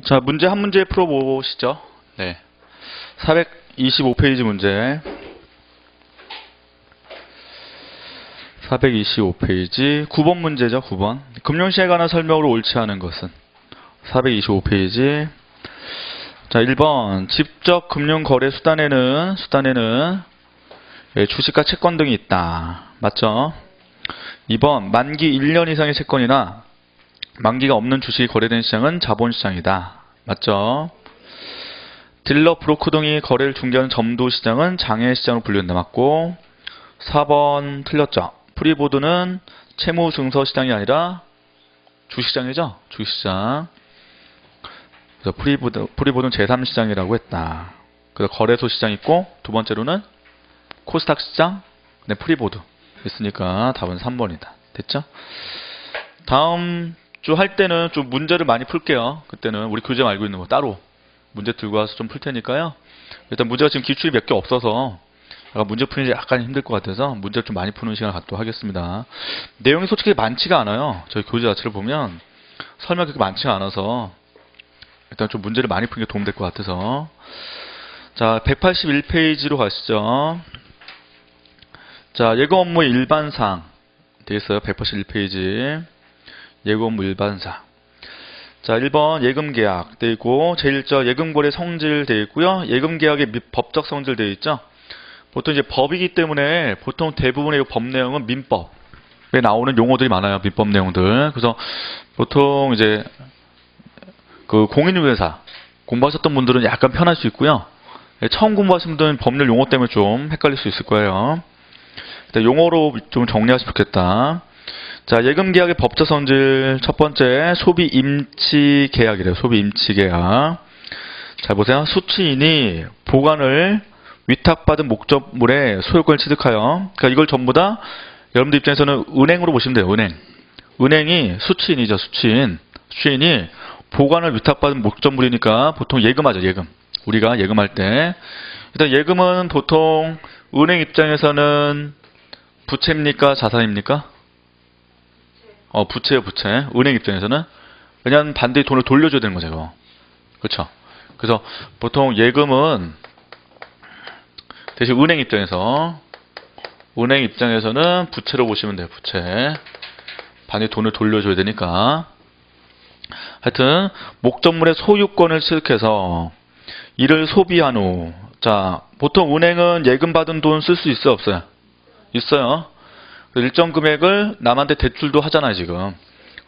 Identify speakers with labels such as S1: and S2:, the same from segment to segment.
S1: 자, 문제 한 문제 풀어보시죠. 네. 425페이지 문제. 425페이지 9번 문제죠. 9번. 금융시장에 관한 설명으로 옳지 않은 것은 425페이지. 자, 1번 직접 금융거래 수단에는 주식과 채권 등이 있다. 맞죠? 2번 만기 1년 이상의 채권이나 만기가 없는 주식이 거래된 시장은 자본시장이다. 맞죠? 딜러, 브로커 등이 거래를 중개하는 점도시장은 장외시장으로 분류된다. 맞고 4번 틀렸죠? 프리보드는 채무증서시장이 아니라 주식시장이죠? 주식시장. 그래서 프리보드는 제3시장이라고 했다. 그래서 거래소 시장 있고 두 번째로는 코스닥 시장, 네, 프리보드 있으니까 답은 3번이다. 됐죠? 다음 주 할 때는 좀 문제를 많이 풀게요. 그때는 우리 교재 알고 있는 거 따로 문제 들고 와서 좀 풀 테니까요. 일단 문제가 지금 기출이 몇 개 없어서 약간 문제 푸는 게 약간 힘들 것 같아서 문제를 좀 많이 푸는 시간을 갖도록 하겠습니다. 내용이 솔직히 많지가 않아요. 저희 교재 자체를 보면 설명이 그렇게 많지가 않아서 일단 좀 문제를 많이 푸는 게 도움될 것 같아서. 자, 181페이지로 가시죠. 자, 예금 업무의 일반사항 되어 있어요. 181페이지. 예금 업무 일반사항. 자, 1번 예금계약 되어 있고 제1절 예금거래 성질 되어 있고요. 예금계약의 법적 성질 되어 있죠. 보통 이제 법이기 때문에 보통 대부분의 법 내용은 민법에 나오는 용어들이 많아요. 민법 내용들. 그래서 보통 이제 그 공인중개사 공부하셨던 분들은 약간 편할 수 있고요. 처음 공부하신 분들은 법률 용어 때문에 좀 헷갈릴 수 있을 거예요. 일단 용어로 좀 정리하시면 좋겠다. 자, 예금계약의 법적 성질 첫 번째 소비 임치 계약이래요. 소비 임치 계약. 자, 보세요. 수취인이 보관을 위탁받은 목적물의 소유권을 취득하여, 그러니까 이걸 전부 다 여러분들 입장에서는 은행으로 보시면 돼요. 은행이 수취인이죠. 수취인이 보관을 위탁받은 목적물이니까 보통 예금하죠. 예금. 우리가 예금할 때 일단 예금은 보통 은행 입장에서는 부채입니까? 자산입니까? 부채예요. 부채. 은행 입장에서는. 왜냐하면 반드시 돈을 돌려줘야 되는 거죠. 이거. 그렇죠? 그래서 보통 예금은 대신 은행 입장에서는 부채로 보시면 돼요. 부채. 반드시 돈을 돌려줘야 되니까. 하여튼 목적물의 소유권을 취득해서 이를 소비한 후, 자, 보통 은행은 예금 받은 돈 쓸 수 있어요? 없어요? 있어요. 일정 금액을 남한테 대출도 하잖아요, 지금.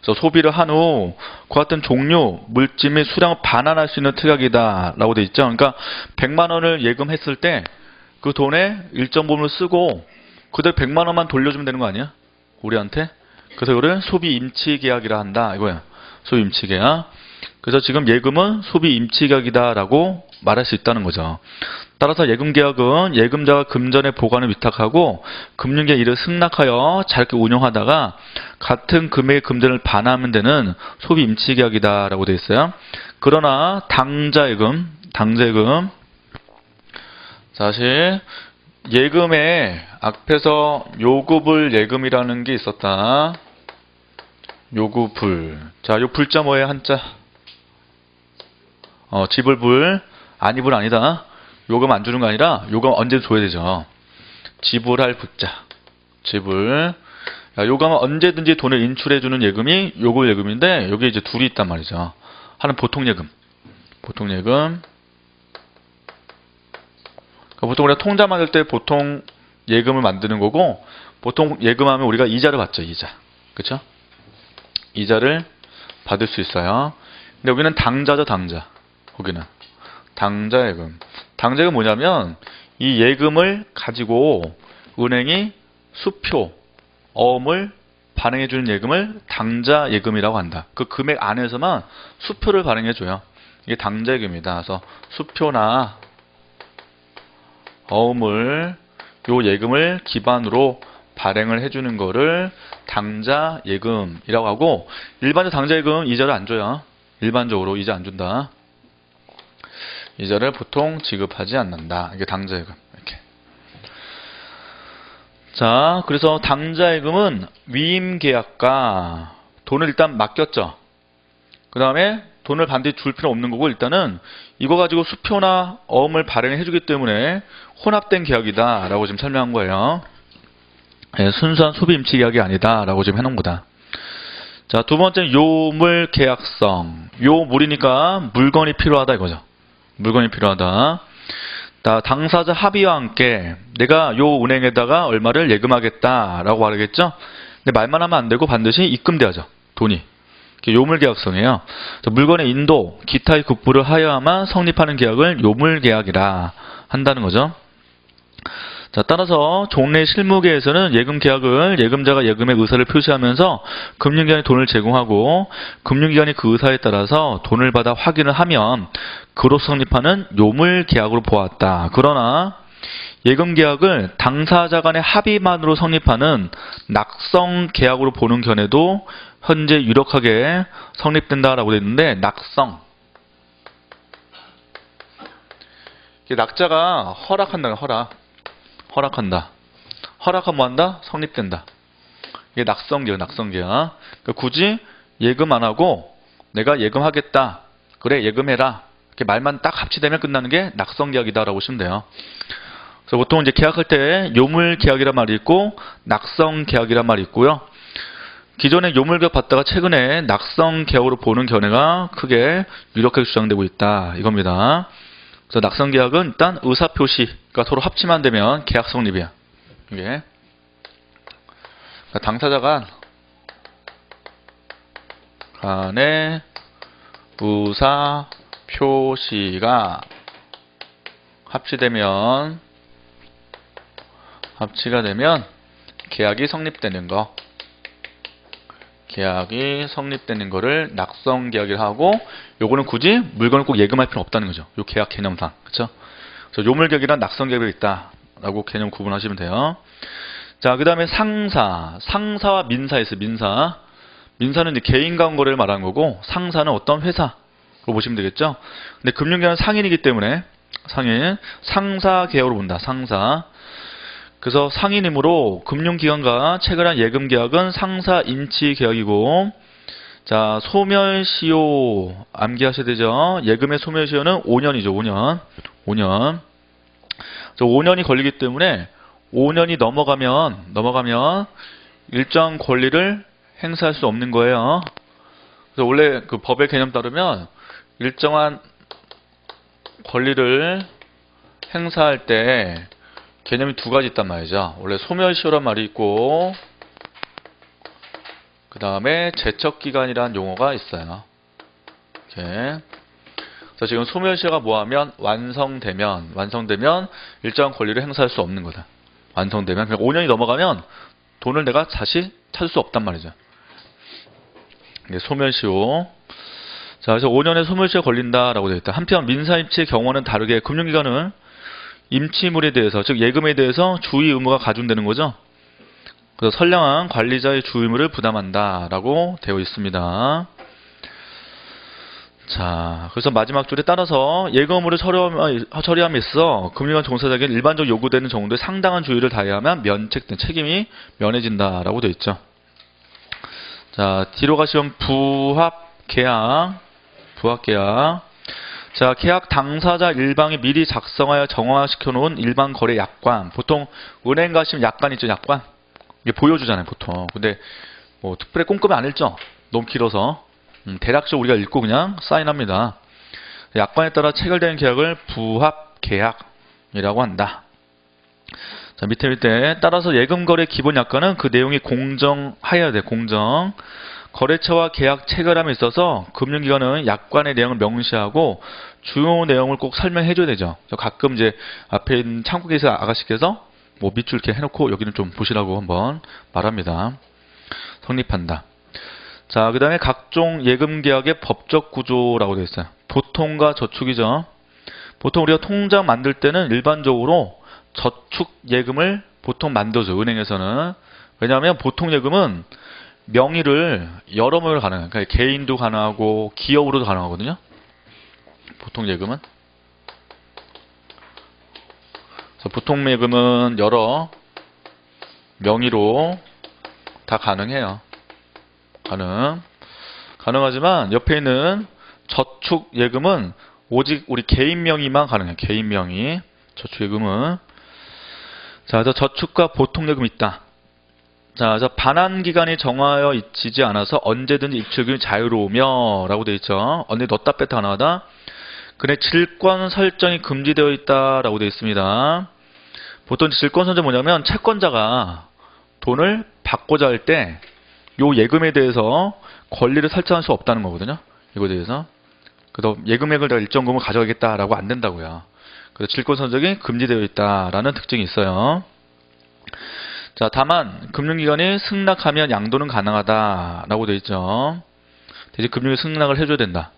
S1: 그래서 소비를 한 후, 그 같은 종류, 물질 및 수량을 반환할 수 있는 특약이다. 라고 돼 있죠. 그러니까 100만 원을 예금했을 때 그 돈에 일정 부분을 쓰고 그대로 100만 원만 돌려주면 되는 거 아니야? 우리한테? 그래서 이거를 소비 임치 계약이라 한다. 이거야. 소비 임치 계약. 그래서 지금 예금은 소비 임치 계약이다라고 말할 수 있다는 거죠. 따라서 예금계약은 예금자가 금전의 보관을 위탁하고 금융계약 이를 승낙하여 잘 운영하다가 같은 금액의 금전을 반환하면 되는 소비 임치계약이다라고 되어 있어요. 그러나 당자예금 사실 예금에 앞에서 요구불 예금이라는 게 있었다. 요구불. 자, 요 불자 뭐예요? 한자. 지불불. 아니불 아니다. 요금 안 주는 거 아니라 요금 언제 줘야 되죠. 지불할 부자. 지불. 요금은 언제든지 돈을 인출해주는 예금이 요구 예금인데 여기 이제 둘이 있단 말이죠. 하나는 보통예금. 그러니까 보통 우리가 통장 만들 때 보통 예금을 만드는 거고 보통 예금하면 우리가 이자를 받죠. 이자. 그렇죠? 이자를 받을 수 있어요. 근데 여기는 당자죠. 당자. 거기는 당자예금. 당자가 뭐냐면 이 예금을 가지고 은행이 수표, 어음을 발행해주는 예금을 당자예금이라고 한다. 그 금액 안에서만 수표를 발행해줘요. 이게 당자예금이다. 그래서 수표나 어음을 요 예금을 기반으로 발행을 해주는 거를 당자예금이라고 하고 일반적 당자예금 이자를 안 줘요. 일반적으로 이자 안 준다. 이자를 보통 지급하지 않는다. 이게 당자예금. 이렇게. 자, 그래서 당자예금은 위임계약과 돈을 일단 맡겼죠. 그 다음에 돈을 반드시 줄 필요 없는 거고, 일단은 이거 가지고 수표나 어음을 발행해 주기 때문에 혼합된 계약이다 라고 지금 설명한 거예요. 예, 순수한 소비 임치 계약이 아니다 라고 지금 해놓은 거다. 자, 두 번째는 요물 계약성. 요물이니까 물건이 필요하다 이거죠. 물건이 필요하다. 당사자 합의와 함께 내가 요 은행에다가 얼마를 예금하겠다라고 말하겠죠. 근데 말만 하면 안 되고 반드시 입금돼야죠. 돈이. 요물 계약성이에요. 물건의 인도, 기타의 국부를 하여야만 성립하는 계약을 요물 계약이라 한다는 거죠. 자, 따라서 종래 실무계에서는 예금 계약을 예금자가 예금의 의사를 표시하면서 금융기관이 돈을 제공하고 금융기관이 그 의사에 따라서 돈을 받아 확인을 하면 그로 성립하는 요물 계약으로 보았다. 그러나 예금 계약을 당사자 간의 합의만으로 성립하는 낙성 계약으로 보는 견해도 현재 유력하게 성립된다라고 되어 있는데, 낙성. 낙자가 허락한다, 허락한다. 허락하면 뭐 한다? 성립된다. 이게 낙성계약, 낙성계약. 그러니까 굳이 예금 안 하고 내가 예금하겠다. 그래, 예금해라. 이렇게 말만 딱 합치되면 끝나는 게 낙성계약이다라고 보시면 돼요. 그래서 보통 이제 계약할 때 요물계약이란 말이 있고 낙성계약이란 말이 있고요. 기존에 요물계약 받다가 최근에 낙성계약으로 보는 견해가 크게 유력하게 주장되고 있다. 이겁니다. 그래서 낙성계약은 일단 의사표시가 서로 합치만 되면 계약 성립이야. 이게. 그러니까 당사자 간의 의사표시가 합치가 되면 계약이 성립되는 거. 계약이 성립되는 거를 낙성계약이라고 하고, 요거는 굳이 물건을 꼭 예금할 필요는 없다는 거죠. 요 계약 개념상. 그쵸? 그래서 요물계약이랑 낙성계약이 있다라고 개념 구분하시면 돼요. 자, 그 다음에 상사와 민사 있어요. 민사는 이제 개인 간 거래를 말하는 거고, 상사는 어떤 회사로 보시면 되겠죠. 근데 금융계약은 상인이기 때문에 상사 계약으로 본다. 상사. 그래서 상인이므로 금융기관과 체결한 예금계약은 상사 인치 계약이고, 자, 소멸시효 암기하셔야 되죠. 예금의 소멸시효는 5년이죠. 5년. 5년이 걸리기 때문에 5년이 넘어가면 일정 권리를 행사할 수 없는 거예요. 그래서 원래 그 법의 개념 따르면 일정한 권리를 행사할 때 개념이 두 가지 있단 말이죠. 원래 소멸시효란 말이 있고, 그 다음에 제척기간이라는 용어가 있어요. 이렇게. 그래서 지금 소멸시효가 뭐하면 완성되면 일정한 권리를 행사할 수 없는 거다. 완성되면. 그러니까 5년이 넘어가면 돈을 내가 다시 찾을 수 없단 말이죠. 이게 소멸시효. 자, 그래서 5년의 소멸시효가 걸린다라고 되어 있다. 한편 민사임치의 경우는 다르게 금융기관은 임치물에 대해서, 즉 예금에 대해서 주의 의무가 가중되는 거죠. 그래서 선량한 관리자의 주의 의무를 부담한다라고 되어 있습니다. 자, 그래서 마지막 줄에 따라서 예금 의무를 처리함에 있어 금융기관 종사자에게 일반적으로 요구되는 정도의 상당한 주의를 다해야만 면책된 책임이 면해진다라고 되어 있죠. 자, 뒤로 가시면 부합계약. 자, 계약 당사자 일방이 미리 작성하여 정화시켜 놓은 일반 거래 약관. 보통 은행 가시면 약관 있죠, 약관. 이게 보여주잖아요, 보통. 근데 뭐 특별히 꼼꼼히 안 읽죠. 너무 길어서. 대략적으로 우리가 읽고 그냥 사인합니다. 약관에 따라 체결되는 계약을 부합계약이라고 한다. 자, 밑에 따라서 예금거래 기본 약관은 그 내용이 공정하여야 돼. 공정. 거래처와 계약 체결함에 있어서 금융기관은 약관의 내용을 명시하고 주요 내용을 꼭 설명해줘야 되죠. 가끔 이제 앞에 있는 창구에 있는 아가씨께서 뭐 밑줄 이렇게 해놓고 여기는 좀 보시라고 한번 말합니다. 성립한다. 자, 그 다음에 각종 예금계약의 법적 구조라고 되어 있어요. 보통과 저축이죠. 보통 우리가 통장 만들 때는 일반적으로 저축 예금을 보통 만들어줘요. 은행에서는. 왜냐하면 보통 예금은 명의를 여러 명으로 가능해요. 그러니까 개인도 가능하고 기업으로도 가능하거든요. 보통 예금은. 그래서 보통 예금은 여러 명의로 다 가능해요. 가능하지만 옆에 있는 저축 예금은 오직 우리 개인 명의만 가능해요. 개인 명의. 저축 예금은. 자, 그래서 저축과 보통 예금이 있다. 자, 그래서 반환 기간이 정하여 있지 않아서 언제든지 입출금이 자유로우며 라고 되어 있죠. 언제 넣었다 뺐다 가능하다. 근데 질권 설정이 금지되어 있다 라고 되어 있습니다. 보통 질권 설정이 뭐냐면 채권자가 돈을 받고자 할 때 요 예금에 대해서 권리를 설정할 수 없다는 거거든요. 이거에 대해서. 그래서 예금액을 내가 일정 금을 가져가겠다라고 안 된다고요. 그래서 질권 설정이 금지되어 있다라는 특징이 있어요. 자, 다만 금융기관이 승낙하면 양도는 가능하다라고 되어 있죠. 대신 금융이 승낙을 해줘야 된다.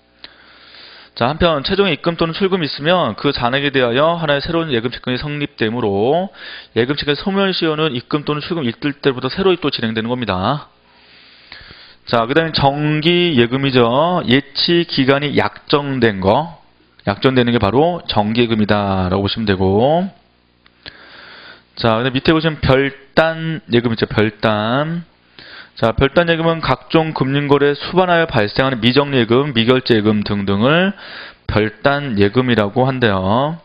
S1: 자, 한편 최종의 입금 또는 출금이 있으면 그 잔액에 대하여 하나의 새로운 예금 채권이 성립되므로 예금 채권 소멸시효는 입금 또는 출금 있을 때부터 새로 또 진행되는 겁니다. 자, 그 다음에 정기 예금이죠. 예치 기간이 약정된 거. 약정되는 게 바로 정기 예금이다 라고 보시면 되고. 자, 근데 밑에 보시면 별단 예금 있죠. 별단. 자, 별단 예금은 각종 금융거래 수반하여 발생하는 미정리 예금, 미결제 예금 등등을 별단 예금이라고 한대요.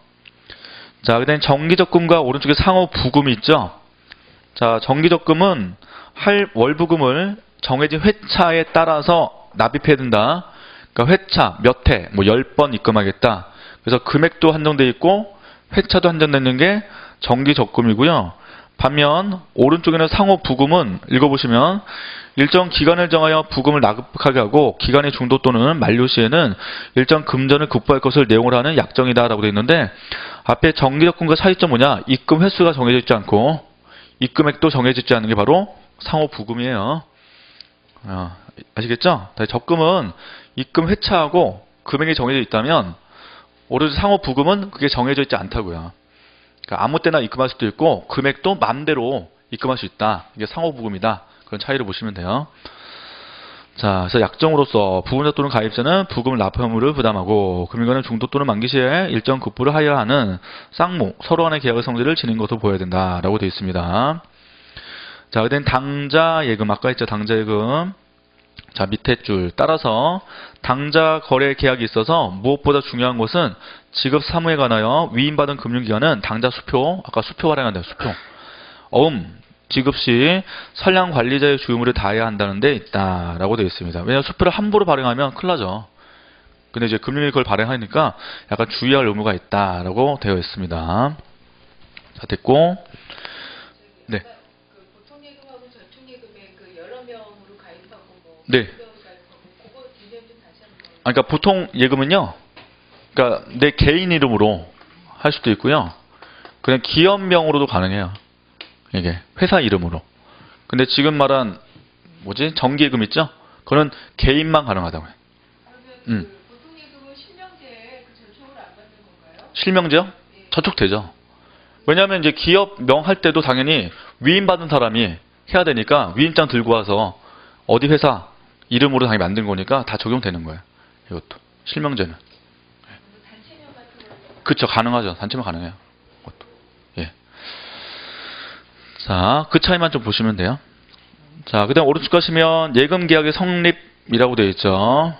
S1: 자, 그 다음에 정기적금과 오른쪽에 상호 부금이 있죠. 자, 정기적금은 월부금을 정해진 회차에 따라서 납입해야 된다. 그러니까 회차 몇 회, 뭐 10번 입금하겠다. 그래서 금액도 한정되어 있고 회차도 한정되는 게 정기적금이고요. 반면 오른쪽에는 상호 부금은 읽어보시면 일정 기간을 정하여 부금을 납입하게 하고 기간의 중도 또는 만료 시에는 일정 금전을 국부할 것을 내용으로 하는 약정이다 라고 되어 있는데 앞에 정기적금과 차이점 뭐냐? 입금 횟수가 정해져 있지 않고 입금액도 정해져 있지 않은 게 바로 상호 부금이에요. 아시겠죠? 적금은 입금 회차하고 금액이 정해져 있다면 오로지 상호 부금은 그게 정해져 있지 않다고요. 그러니까 아무 때나 입금할 수도 있고 금액도 마음대로 입금할 수 있다. 이게 상호 부금이다. 그런 차이를 보시면 돼요. 자, 그래서 약정으로서 부금자 또는 가입자는 부금을 납입 의무를 부담하고 금융권은 중도 또는 만기 시에 일정 급부를 하여야 하는 쌍무 서로 간의 계약의 성질을 지닌 것으로 보여야 된다라고 되어 있습니다. 자, 그다음 당자 예금 아까 했죠. 당자 예금. 자, 밑에 줄 따라서 당자 거래 계약이 있어서 무엇보다 중요한 것은 지급 사무에 관하여 위임받은 금융기관은 당자 수표, 아까 수표 발행한다. 수표. 지급 시 선량 관리자의 주의무를 다해야 한다는 데 있다라고 되어 있습니다. 왜냐하면 수표를 함부로 발행하면 큰일 나죠. 근데 이제 금융이 그걸 발행하니까 약간 주의할 의무가 있다라고 되어 있습니다. 자, 됐고. 네. 네. 그러니까 보통 예금은요. 그러니까 내 개인 이름으로 할 수도 있고요. 그냥 기업명으로도 가능해요. 이게 회사 이름으로. 근데 지금 말한 정기예금 있죠? 그거는 개인만 가능하다고요.
S2: 그러면 보통 예금은 실명제에 저촉을 안 받는 건가요?
S1: 실명제요? 네. 저촉되죠. 왜냐하면 이제 기업명 할 때도 당연히 위임받은 사람이 해야 되니까 위임장 들고 와서 어디 회사 이름으로 당연히 만든 거니까 다 적용되는 거예요. 이것도 실명제는.
S2: 단체명 같은 거?
S1: 그쵸, 가능하죠. 단체명 가능해요. 그것도. 예. 자, 그 차이만 좀 보시면 돼요. 자, 그 다음 오른쪽 가시면 예금 계약의 성립이라고 되어 있죠.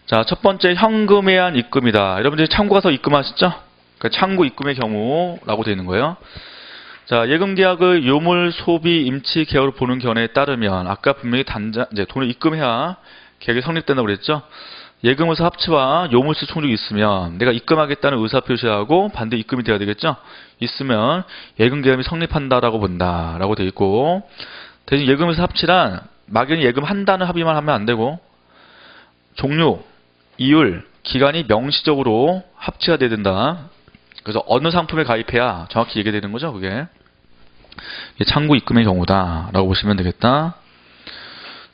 S1: 자, 첫 번째 현금에 의한 입금이다. 여러분들이 창구 가서 입금하셨죠? 그러니까 창구 입금의 경우라고 되어 있는 거예요. 자, 예금 계약의 요물 소비 임치 계약을 보는 견해에 따르면 아까 분명히 이제 돈을 입금해야 계약이 성립된다고 그랬죠. 예금의사 합치와 요물세 총력이 있으면 내가 입금하겠다는 의사 표시하고 반대 입금이 돼야 되겠죠. 있으면 예금 계약이 성립한다라고 본다라고 되어 있고 대신 예금의사 합치란 막연히 예금한다는 합의만 하면 안 되고 종류, 이율, 기간이 명시적으로 합치가 돼야 된다. 그래서 어느 상품에 가입해야 정확히 얘기되는 거죠. 그게 창구 입금의 경우다 라고 보시면 되겠다.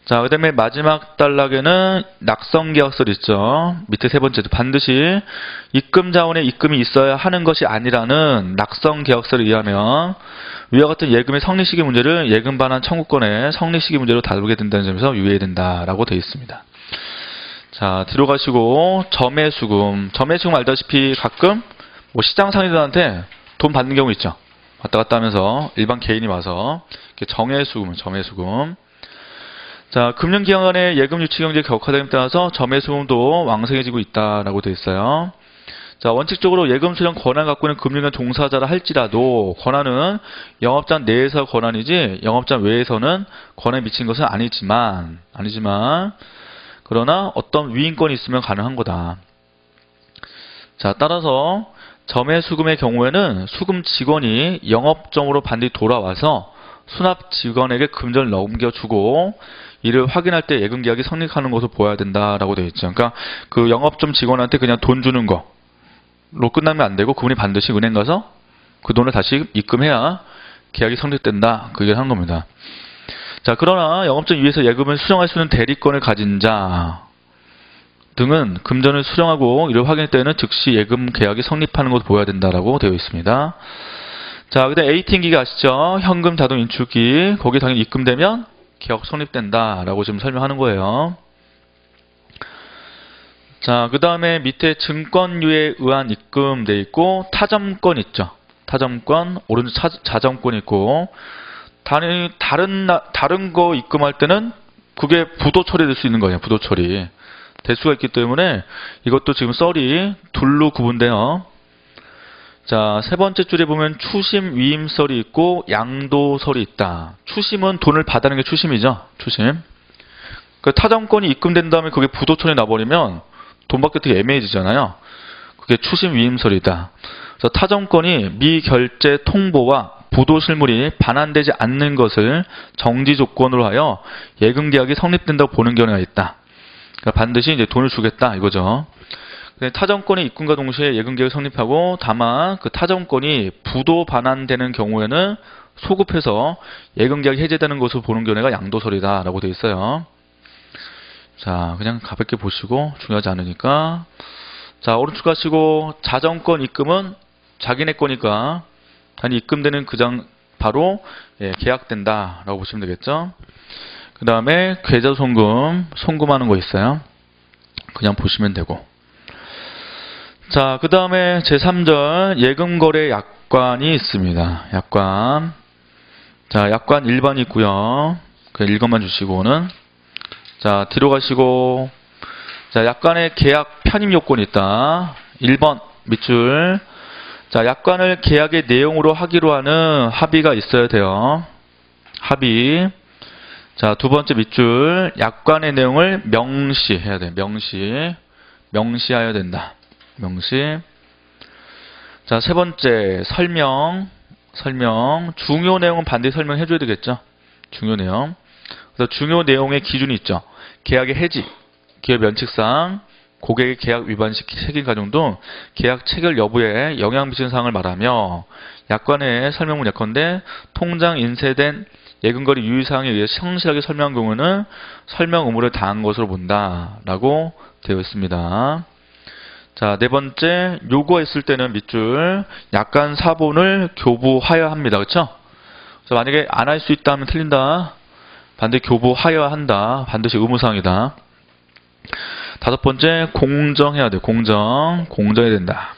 S1: 자, 그 다음에 마지막 단락에는 낙성계약서 있죠. 밑에 세 번째도 반드시 입금 자원에 입금이 있어야 하는 것이 아니라는 낙성계약서를 의하면 위와 같은 예금의 성립 시기 문제를 예금 반환 청구권의 성립 시기 문제로 다루게 된다는 점에서 유의해야 된다라고 되어 있습니다. 자, 뒤로 가시고 점해수금 알다시피 가끔 시장 상인들한테 돈 받는 경우 있죠. 왔다 갔다 하면서 일반 개인이 와서 점해수금. 자, 금융기관 간의 예금 유치 경제 격화됨에 따라서 점의 수금도 왕성해지고 있다라고 되어 있어요. 자, 원칙적으로 예금 수령 권한 갖고 있는 금융기관 종사자라 할지라도 권한은 영업장 내에서 권한이지 영업장 외에서는 권한이 미친 것은 아니지만 그러나 어떤 위임권이 있으면 가능한 거다. 자, 따라서 점의 수금의 경우에는 수금 직원이 영업점으로 반드시 돌아와서 수납 직원에게 금전을 넘겨주고 이를 확인할 때 예금 계약이 성립하는 것으로 보아야 된다라고 되어 있죠. 그러니까 그 영업점 직원한테 그냥 돈 주는 거로 끝나면 안 되고 그분이 반드시 은행 가서 그 돈을 다시 입금해야 계약이 성립된다. 그 얘기를 하는 겁니다. 자, 그러나 영업점 위에서 예금을 수령할 수 있는 대리권을 가진 자 등은 금전을 수령하고 이를 확인할 때는 즉시 예금 계약이 성립하는 것으로 보아야 된다라고 되어 있습니다. 자, 그다음 ATM기가 아시죠? 현금 자동 인출기. 거기에 당연히 입금되면 계약 성립된다라고 지금 설명하는 거예요. 자, 그 다음에 밑에 증권류에 의한 입금 돼 있고 타점권 있죠. 타점권, 오른쪽 자점권 있고 다른 거 입금할 때는 그게 부도 처리될 수 있는 거예요. 부도 처리 될 수가 있기 때문에 이것도 지금 썰이 둘로 구분돼요. 자, 세 번째 줄에 보면 추심 위임설이 있고 양도설이 있다. 추심은 돈을 받아는 게 추심이죠. 추심. 그 타점권이 입금된 다음에 그게 부도처리 나버리면 돈 받기 되게 애매해지잖아요. 그게 추심 위임설이다. 그래서 타점권이 미결제 통보와 부도 실물이 반환되지 않는 것을 정지 조건으로 하여 예금 계약이 성립된다고 보는 경우가 있다. 그러니까 반드시 이제 돈을 주겠다 이거죠. 타점권의 입금과 동시에 예금 계약이 성립하고 다만 그 타점권이 부도 반환되는 경우에는 소급해서 예금 계약이 해제되는 것으로 보는 견해가 양도설이다라고 되어 있어요. 자, 그냥 가볍게 보시고 중요하지 않으니까. 자, 오른쪽 가시고 자점권 입금은 자기네 거니까 단위 입금되는 그 장 바로 계약된다라고 보시면 되겠죠. 그 다음에 계좌 송금하는 거 있어요. 그냥 보시면 되고. 자, 그 다음에 제3절 예금거래 약관이 있습니다. 약관. 자, 약관 1번이 있고요. 그냥 1번만 주시고는. 자, 뒤로 가시고. 자, 약관의 계약 편입 요건이 있다. 1번 밑줄. 자, 약관을 계약의 내용으로 하기로 하는 합의가 있어야 돼요. 합의. 자, 두 번째 밑줄. 약관의 내용을 명시해야 돼. 명시하여야 된다. 명시. 자, 세 번째 설명. 중요 내용은 반드시 설명해 줘야 되겠죠. 중요 내용. 그래서 중요 내용의 기준이 있죠. 계약의 해지, 기업 면칙상, 고객의 계약 위반 시 책임 가중 등 계약 체결 여부에 영향 미치는 사항을 말하며 약관의 설명문 약관인데 통장 인쇄된 예금거래 유의사항에 의해 성실하게 설명한 경우는 설명 의무를 다한 것으로 본다라고 되어 있습니다. 자, 네 번째 요구했을 때는 밑줄 약관 사본을 교부하여야 합니다. 그렇죠? 그래서 만약에 안 할 수 있다 하면 틀린다. 반드시 교부하여야 한다. 반드시 의무사항이다. 다섯 번째 공정해야 돼. 공정해야 된다.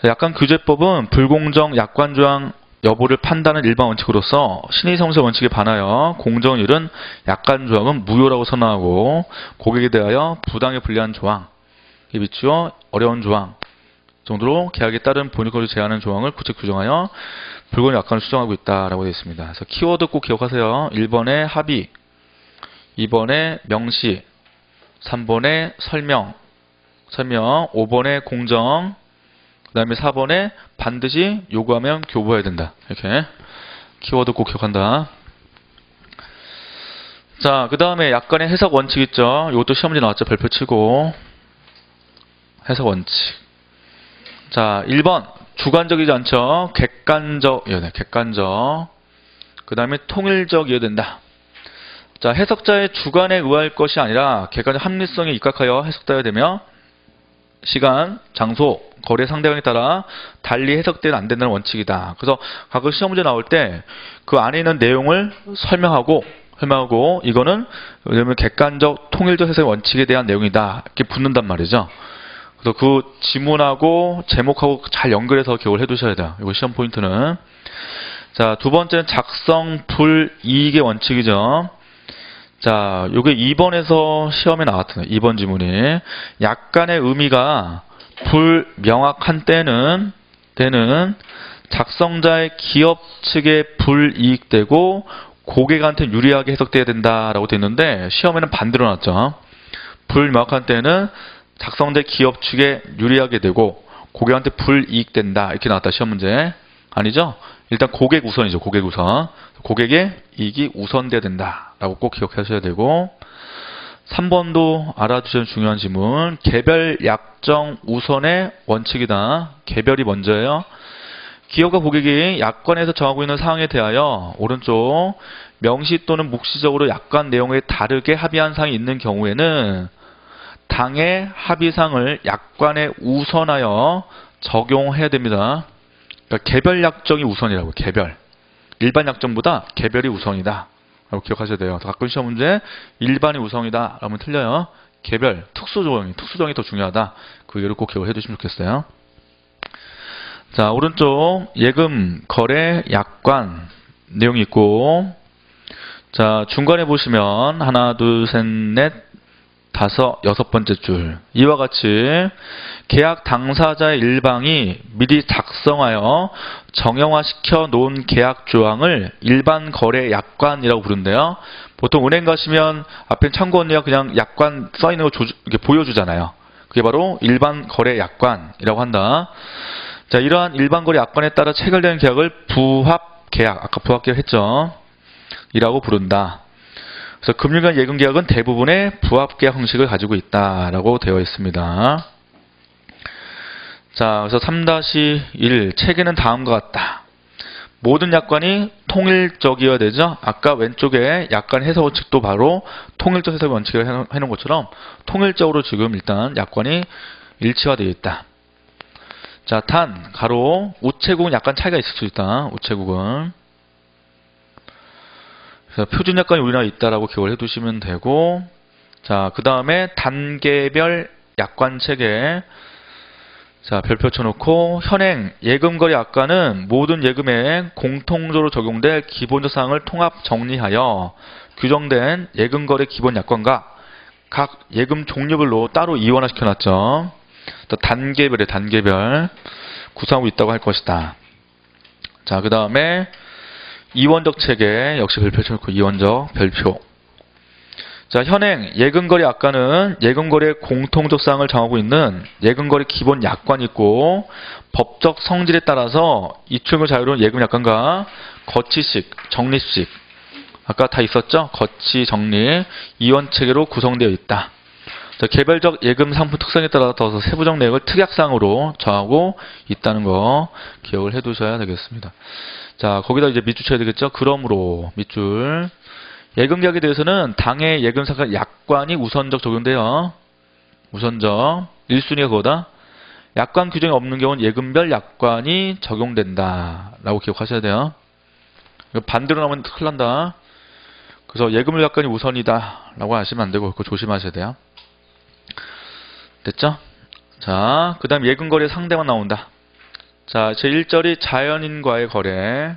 S1: 약관 규제법은 불공정 약관 조항 여부를 판단하는 일반 원칙으로서 신의성세 원칙에 반하여 공정률은 약관 조항은 무효라고 선언하고 고객에 대하여 부당에 불리한 조항 이 비추어 어려운 조항 정도로 계약에 따른 본유권을 제한하는 조항을 구체 규정하여 불공정 약관을 수정하고 있다라고 되어 있습니다. 그래서 키워드 꼭 기억하세요. 1번에 합의, 2번에 명시, 3번에 설명, 5번에 공정, 그 다음에 4번에 반드시 요구하면 교부해야 된다. 이렇게 키워드 꼭 기억한다. 자, 그 다음에 약간의 해석 원칙 있죠. 이것도 시험 문제 나왔죠. 별표 치고 해석 원칙. 자, 1번 주관적이지 않죠. 객관적이어야 돼. 객관적. 그 다음에 통일적이어야 된다. 자, 해석자의 주관에 의할 것이 아니라 객관적 합리성에 입각하여 해석되어야 되며 시간, 장소, 거래 상대방에 따라 달리 해석되면 안 된다는 원칙이다. 그래서 가끔 시험 문제 나올 때 그 안에 있는 내용을 설명하고 이거는 왜냐면 객관적 통일적 해석의 원칙에 대한 내용이다. 이렇게 붙는단 말이죠. 그래서 그 지문하고 제목하고 잘 연결해서 기억을 해두셔야 돼요. 이거 시험 포인트는. 자, 두 번째는 작성 불이익의 원칙이죠. 자, 요게 2번에서 시험에 나왔던 2번 지문이 약간의 의미가 불명확한 때는 작성자의 기업 측에 불이익되고 고객한테 유리하게 해석돼야 된다라고 되어 있는데 시험에는 반대로 나왔죠. 불명확한 때는 작성자의 기업 측에 유리하게 되고 고객한테 불이익된다 이렇게 나왔다. 시험 문제 아니죠? 일단 고객 우선이죠. 고객 우선. 고객의 이익이 우선돼야 된다라고 꼭 기억하셔야 되고 3번도 알아두셔야 중요한 지문. 개별 약정 우선의 원칙이다. 개별이 먼저예요. 기업과 고객이 약관에서 정하고 있는 사항에 대하여 오른쪽 명시 또는 묵시적으로 약관 내용에 다르게 합의한 사항이 있는 경우에는 당의 합의사항을 약관에 우선하여 적용해야 됩니다. 그러니까 개별 약정이 우선이라고. 개별. 일반 약정보다 개별이 우선이다 라고 기억하셔야 돼요. 가끔 시험 문제 일반이 우선이다 라면 틀려요. 개별, 특수조정이 더 중요하다. 그 예를 꼭 기억을 해두시면 좋겠어요. 자, 오른쪽 예금, 거래, 약관 내용이 있고 자, 중간에 보시면 하나, 둘, 셋, 넷, 다섯, 여섯 번째 줄 이와 같이 계약 당사자의 일방이 미리 작성하여 정형화시켜 놓은 계약 조항을 일반 거래 약관이라고 부른대요. 보통 은행 가시면 앞에 참고 언니가 그냥 약관 써 있는 거 이렇게 보여주잖아요. 그게 바로 일반 거래 약관이라고 한다. 자, 이러한 일반 거래 약관에 따라 체결되는 계약을 부합 계약, 아까 부합 계약 했죠. 이라고 부른다. 그래서 금융간 예금 계약은 대부분의 부합 계약 형식을 가지고 있다라고 되어 있습니다. 자, 그래서 3-1 체계는 다음과 같다. 모든 약관이 통일적이어야 되죠. 아까 왼쪽에 약관 해석 원칙도 바로 통일적 해석 원칙을 해놓은 것처럼 통일적으로 지금 일단 약관이 일치화되어 있다. 자, 단, 가로, 우체국은 약간 차이가 있을 수 있다. 우체국은. 그래서 표준 약관이 우리나라에 있다라고 기억을 해두시면 되고, 자, 그 다음에 단계별 약관 체계. 자, 별표 쳐놓고, 현행 예금거래 약관은 모든 예금에 공통적으로 적용될 기본적 사항을 통합 정리하여 규정된 예금거래 기본 약관과 각 예금 종류별로 따로 이원화 시켜놨죠. 또 단계별 구성하고 있다고 할 것이다. 자, 그 다음에 이원적 체계 역시 별표 쳐놓고 이원적 별표. 자, 현행 예금거래 약관은 예금거래의 공통적 사항을 정하고 있는 예금거래 기본 약관이 있고 법적 성질에 따라서 이충을 자유로운 예금 약관과 거치식, 적립식 아까 다 있었죠? 거치, 적립, 이원 체계로 구성되어 있다. 자, 개별적 예금 상품 특성에 따라서 세부적 내용을 특약사항으로 정하고 있다는 거 기억을 해두셔야 되겠습니다. 자, 거기다 이제 밑줄 쳐야 되겠죠? 그러므로 밑줄 예금 계약에 대해서는 당의 예금사가 약관이 우선적 적용돼요. 우선적 1순위가 그거다. 약관 규정이 없는 경우는 예금별 약관이 적용된다 라고 기억하셔야 돼요. 반대로 나오면 큰일 난다. 그래서 예금별 약관이 우선이다 라고 하시면 안 되고 그거 조심하셔야 돼요. 됐죠? 자, 그 다음 예금거래 상대만 나온다. 자, 제1절이 자연인과의 거래.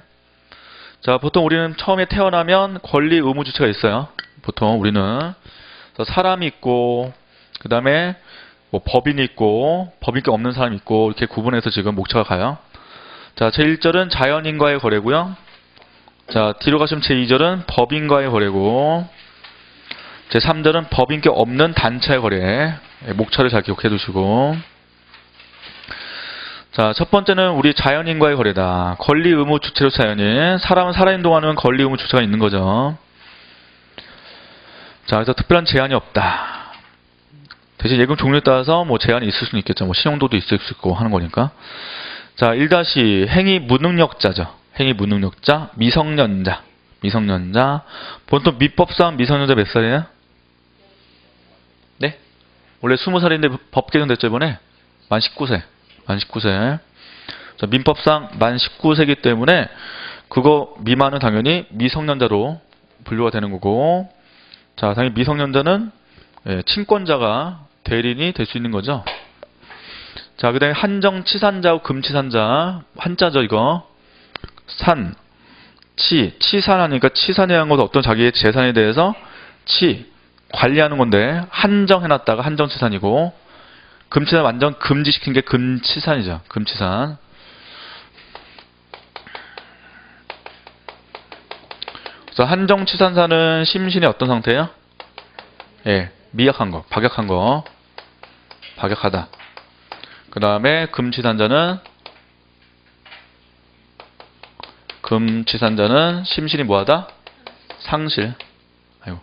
S1: 자, 보통 우리는 처음에 태어나면 권리 의무 주체가 있어요. 보통 우리는. 그래서 사람이 있고, 그 다음에 뭐 법인이 있고, 법인이 없는 사람이 있고, 이렇게 구분해서 지금 목차가 가요. 자, 제1절은 자연인과의 거래고요. 자, 뒤로 가시면 제2절은 법인과의 거래고, 제3절은 법인께 없는 단체의 거래. 목차를 잘 기억해 두시고. 자, 첫 번째는 우리 자연인과의 거래다. 권리 의무 주체로 자연인. 사람은 살아있는 동안은 권리 의무 주체가 있는 거죠. 자, 그래서 특별한 제한이 없다. 대신 예금 종류에 따라서 뭐 제한이 있을 수는 있겠죠. 뭐 신용도도 있을 수 있고 하는 거니까. 자, 1- 행위 무능력자죠. 행위 무능력자, 미성년자. 보통 민법상 미성년자 몇 살이에요? 네? 원래 20살인데 법 개정됐죠, 이번에? 만 19세. 자, 민법상 만 19세이기 때문에 그거 미만은 당연히 미성년자로 분류가 되는 거고, 자, 당연히 미성년자는 친권자가 대리인이 될 수 있는 거죠. 자, 그 다음에 한정치산자하고 금치산자. 한자죠, 이거. 치산하니까 치산에 한 것도 어떤 자기의 재산에 대해서 관리하는 건데 한정해놨다가 한정치산이고, 금치산 완전 금지시킨 게 금치산이죠. 금치산. 그래서 한정치산사는 심신이 어떤 상태예요? 예, 미약한 거, 박약한 거, 박약하다. 그 다음에 금치산자는 심신이 뭐하다? 상실. 아이고.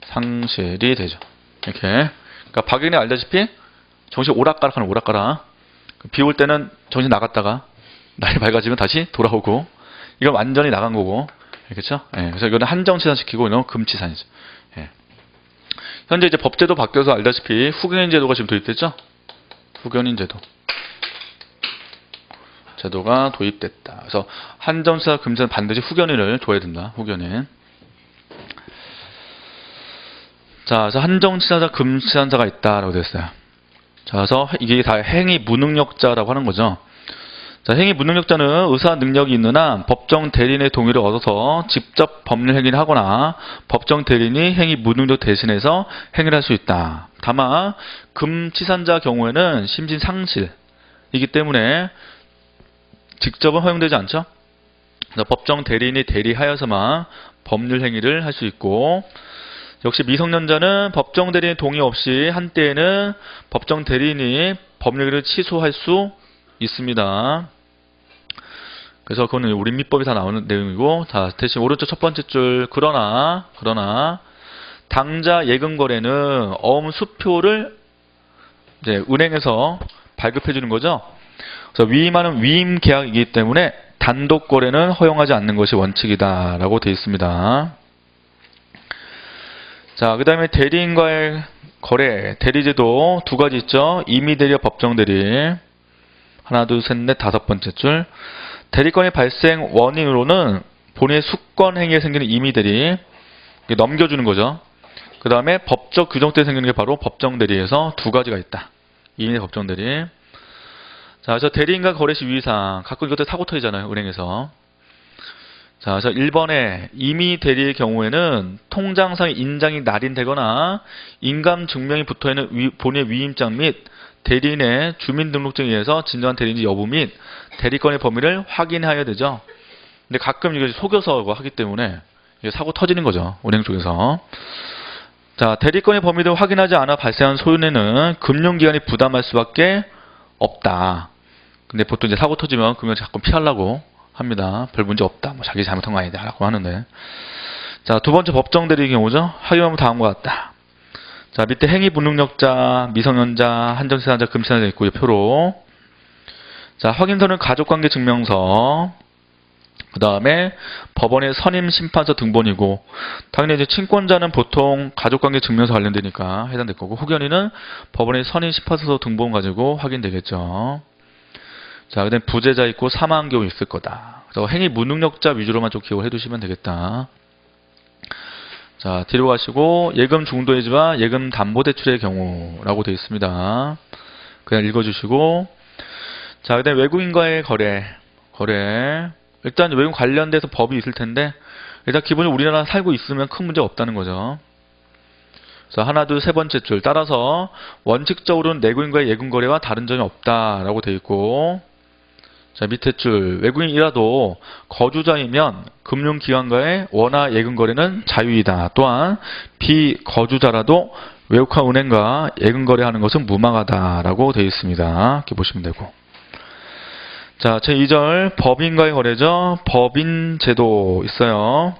S1: 상실이 되죠. 이렇게. 그러니까 박연이 알다시피 정신 오락가락 하는 오락가락. 비 올 때는 정신 나갔다가 날이 밝아지면 다시 돌아오고, 이건 완전히 나간 거고. 그렇죠? 예, 그래서 이거는 한정치산 시키고, 이건 금치산이죠. 예. 현재 이제 법제도 바뀌어서 알다시피 후견인 제도가 지금 도입됐죠? 후견인 제도가 도입됐다. 그래서 한정치산, 금치산 반드시 후견인을 줘야 된다. 후견인. 자, 그래서 한정치산사, 금치산사가 있다라고 되어 있어요. 자, 그래서 이게 다 행위 무능력자라고 하는 거죠. 자, 행위 무능력자는 의사 능력이 있느나 법정 대리인의 동의를 얻어서 직접 법률 행위를 하거나 법정 대리인이 행위 무능력 대신해서 행위를 할 수 있다. 다만 금치산자 경우에는 심신 상실이기 때문에 직접은 허용되지 않죠. 법정 대리인이 대리하여서만 법률 행위를 할 수 있고, 역시 미성년자는 법정 대리인 동의 없이 한때에는 법정 대리인이 법률을 취소할 수 있습니다. 그래서 그거는 우리 민법이 다 나오는 내용이고, 자, 대신 오른쪽 첫 번째 줄, 그러나 당자 예금 거래는 수표를 이제 은행에서 발급해 주는 거죠. 그래서 위임하는 위임 계약이기 때문에 단독 거래는 허용하지 않는 것이 원칙이다라고 되어 있습니다. 자, 그 다음에 대리인과의 거래, 대리제도 두 가지 있죠. 임의대리와 법정대리. 하나, 둘, 셋, 넷, 다섯 번째 줄. 대리권의 발생 원인으로는 본인의 수권 행위에 생기는 임의대리, 넘겨주는 거죠. 그 다음에 법적 규정 때 생기는 게 바로 법정대리에서 두 가지가 있다. 임의 법정대리. 자, 그래서 대리인과 거래 시 유의사항. 가끔 이것도 사고 터지잖아요, 은행에서. 자, 그래서 1번에 임의 대리의 경우에는 통장상 인장이 날인되거나 인감 증명이 붙어있는 본인의 위임장 및 대리인의 주민등록증에 의해서 진정한 대리인지 여부 및 대리권의 범위를 확인해야 되죠. 근데 가끔 이거 속여서 하기 때문에 이게 사고 터지는 거죠, 은행 쪽에서. 자, 대리권의 범위를 확인하지 않아 발생한 손해는 금융기관이 부담할 수밖에 없다. 근데 보통 이제 사고 터지면 금융을 자꾸 피하려고 합니다. 별 문제 없다. 뭐 자기 잘못한 거 아니다. 라고 하는데. 자, 두 번째 법정 대리의 경우죠. 확인하면 다음과 같다. 자, 밑에 행위 무능력자, 미성년자, 한정치산자, 금치산자 있고요. 표로. 자, 확인서는 가족관계 증명서. 그 다음에 법원의 선임 심판서 등본이고, 당연히 이제 친권자는 보통 가족관계 증명서 관련되니까 해당될 거고, 후견인은 법원의 선임 심판서 등본 가지고 확인되겠죠. 자, 그 다음에 부재자 있고 사망한 경우 있을 거다. 그래서 행위 무능력자 위주로만 좀 기억을 해두시면 되겠다. 자, 뒤로 가시고 예금 중도해지와 예금 담보대출의 경우라고 되어 있습니다. 그냥 읽어주시고, 자, 그 다음에 외국인과의 거래. 일단 외국 관련돼서 법이 있을 텐데, 일단 기본적으로 우리나라 살고 있으면 큰 문제 없다는 거죠. 자, 하나, 둘, 세 번째 줄. 따라서 원칙적으로는 내국인과의 예금 거래와 다른 점이 없다라고 되어 있고, 자, 밑에 줄. 외국인이라도 거주자이면 금융기관과의 원화 예금 거래는 자유이다. 또한 비거주자라도 외국화 은행과 예금 거래하는 것은 무망하다라고 되어 있습니다. 이렇게 보시면 되고. 자, 제2절 법인과의 거래죠. 법인 제도 있어요.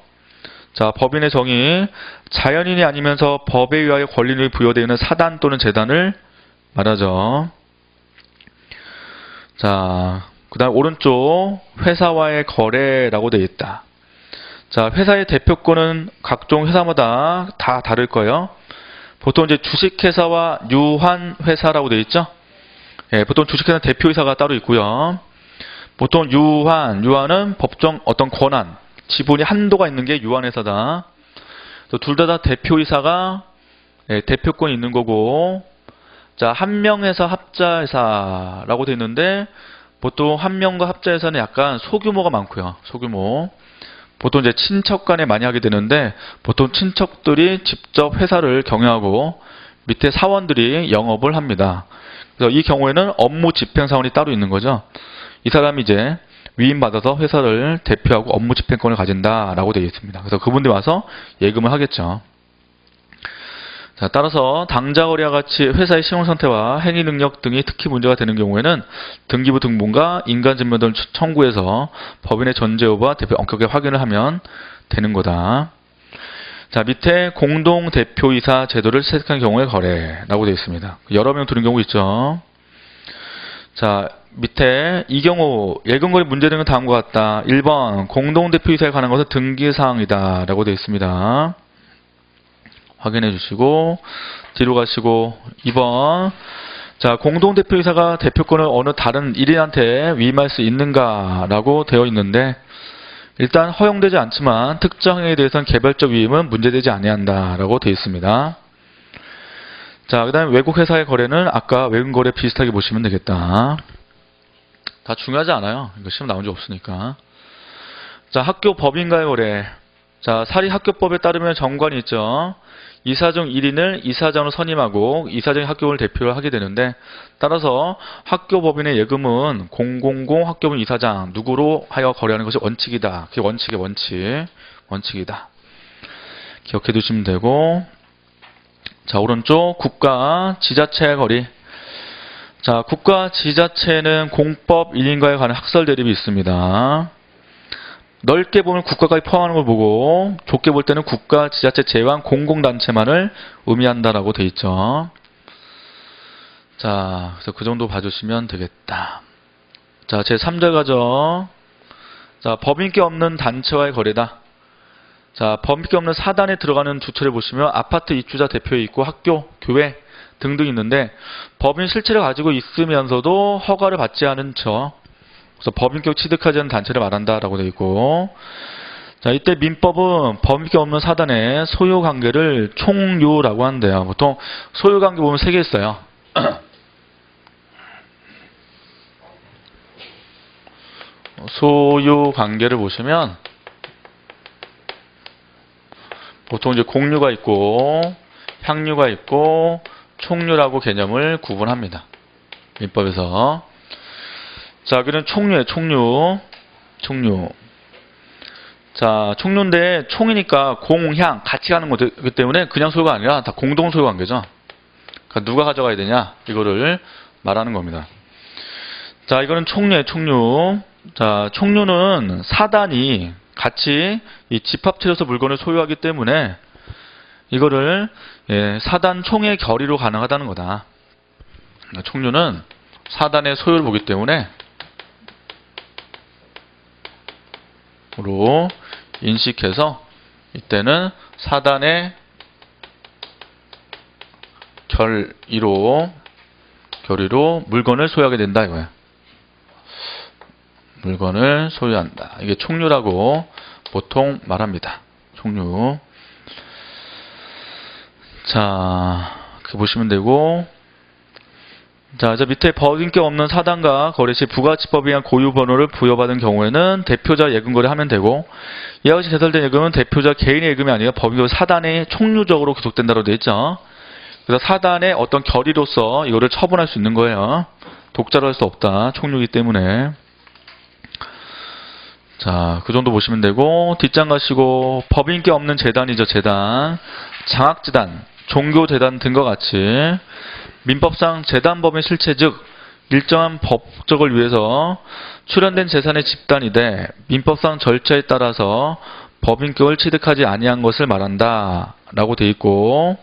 S1: 자, 법인의 정의. 자연인이 아니면서 법에 의하여 권리를 부여되어 있는 사단 또는 재단을 말하죠. 자, 그 다음 오른쪽 회사와의 거래라고 되어 있다. 자, 회사의 대표권은 각종 회사마다 다 다를 거예요. 보통 이제 주식회사와 유한회사라고 되어 있죠. 예, 보통 주식회사 대표이사가 따로 있고요. 보통 유한은 법정 어떤 권한, 지분이 한도가 있는 게 유한회사다. 둘 다 대표이사가 대표권이 있는 거고, 자, 한명회사, 합자회사라고 되어 있는데, 보통 한명과 합자회사는 약간 소규모가 많고요. 소규모. 보통 이제 친척 간에 많이 하게 되는데, 보통 친척들이 직접 회사를 경영하고 밑에 사원들이 영업을 합니다. 그래서 이 경우에는 업무 집행사원이 따로 있는 거죠. 이 사람이 이제 위임받아서 회사를 대표하고 업무 집행권을 가진다라고 되어 있습니다. 그래서 그분들이 와서 예금을 하겠죠. 자, 따라서 당좌거래와 같이 회사의 신용상태와 행위능력 등이 특히 문제가 되는 경우에는 등기부 등본과 인간증명 등을 청구해서 법인의 전제 여부와 대표 엄격하게 확인을 하면 되는 거다. 자, 밑에 공동대표이사 제도를 채택한 경우의 거래라고 되어 있습니다. 여러 명 두는 경우 있죠. 자, 밑에 이 경우 예금거래 문제되는 건 다음과 같다. 1번 공동대표이사에 관한 것은 등기사항이다 라고 되어 있습니다. 확인해 주시고 뒤로 가시고 2번 자, 공동대표이사가 대표권을 어느 다른 1인한테 위임할 수 있는가 라고 되어 있는데, 일단 허용되지 않지만 특정 행위에 대해서는 개별적 위임은 문제되지 아니한다 라고 되어 있습니다. 자, 그 다음에 외국 회사의 거래는 아까 외국거래 비슷하게 보시면 되겠다. 다 중요하지 않아요. 이거 시험 나온 적 없으니까. 자, 학교 법인과의 거래. 자, 사립학교법에 따르면 정관이 있죠. 이사 중 1인을 이사장으로 선임하고 이사장이 학교를 대표를 하게 되는데, 따라서 학교법인의 예금은 000 학교법인 이사장 누구로 하여 거래하는 것이 원칙이다. 그게 원칙이다. 기억해 두시면 되고, 자, 오른쪽 국가 지자체의 거래. 자, 국가 지자체는 공법 1인과에 관한 학설 대립이 있습니다. 넓게 보면 국가까지 포함하는 걸 보고, 좁게 볼 때는 국가, 지자체 제외한 공공단체만을 의미한다라고 돼 있죠. 자, 그래서 그 정도 봐주시면 되겠다. 자, 제 3절 가죠. 자, 법인께 없는 단체와의 거래다. 자, 법인께 없는 사단에 들어가는 주체를 보시면 아파트 입주자 대표에 있고 학교, 교회 등등 있는데, 법인 실체를 가지고 있으면서도 허가를 받지 않은 척, 그래서 법인격 취득하지 않은 단체를 말한다라고 되어 있고, 자, 이때 민법은 법인격 없는 사단의 소유관계를 총유라고 한대요. 보통 소유관계 보면 3개 있어요. 소유관계를 보시면 보통 이제 공유가 있고 향유가 있고 총유라고 개념을 구분합니다. 민법에서. 자, 그럼 총유에 총유. 자, 총유인데 총이니까 공향 같이 가는 거기 때문에 그냥 소유가 아니라 다 공동 소유 관계죠. 그러니까 누가 가져가야 되냐 이거를 말하는 겁니다. 자, 이거는 총유에 총유. 자, 총유는 사단이 같이 이 집합체로서 물건을 소유하기 때문에 이거를 사단 총의 결의로 가능하다는 거다. 총유는 사단의 소유를 보기 때문에 로 인식해서 이때는 사단의 결의로 물건을 소유하게 된다 이거야. 물건을 소유한다. 이게 총유라고 보통 말합니다. 총유. 자, 그렇게 보시면 되고, 자, 저 밑에 법인격 없는 사단과 거래 시 부가치법에 의한 고유 번호를 부여받은 경우에는 대표자 예금 거래하면 되고, 이와 같이 개설된 예금은 대표자 개인의 예금이 아니라 법인격 사단의 총유적으로 구속된다고 되어 있죠. 그래서 사단의 어떤 결의로서 이거를 처분할 수 있는 거예요. 독자로 할 수 없다. 총유이기 때문에. 자, 그 정도 보시면 되고, 뒷장 가시고 법인격 없는 재단이죠. 재단, 장학재단, 종교재단 등과 같이 민법상 재단법인 실체 즉 일정한 법적을 위해서 출연된 재산의 집단이되 민법상 절차에 따라서 법인격을 취득하지 아니한 것을 말한다 라고 되어 있고,